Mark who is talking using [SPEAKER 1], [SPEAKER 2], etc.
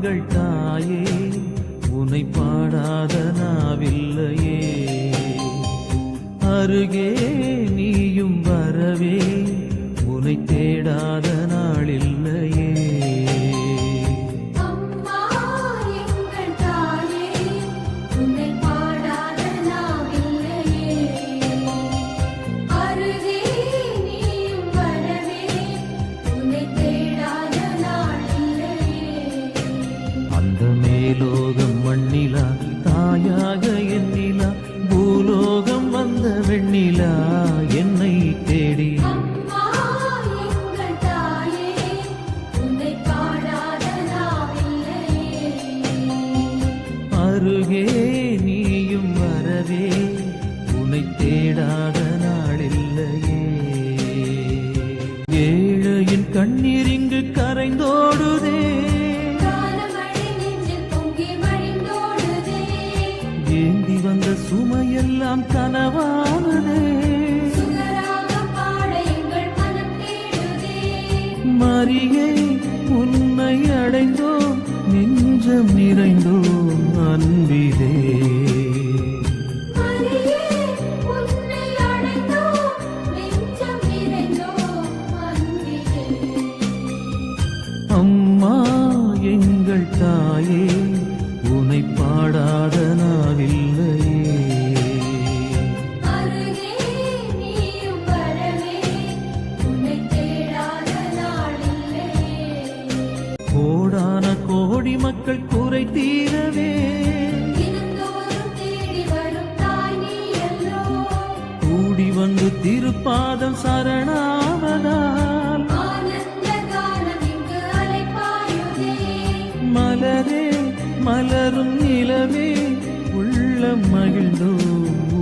[SPEAKER 1] எங்கள் தாயே உனை பாடாத நாவில்லையே அருகே நீயும் வரவே உனை தேடாத நாளில்லையே மேலோகம் மண்ணிலா தாயாக எண்ணிலா பூலோகம் வந்த வெண்ணிலா என்னை தேடி அருகே நீயும் வரவே உனை தேடாத நாளில்லையே ஏழையின் கண்ணீர் இங்கு கரைந்தோடுதே ஏந்தி வந்த சுமையெல்லாம் கனவானதே மரியே உன்னை அடைந்தோம் நெஞ்சம் நிறைந்தோம் அன்பிலே அம்மா எங்கள் தாயே உனை பாடாத நாவில்லையே கோடான கோடி மக்கள் குறை தீரவே கூடி வந்து திருப்பாதம் சரணாவதால் மலரே மலரும் நிலவே உள்ளம் மகிழ்ந்தோம்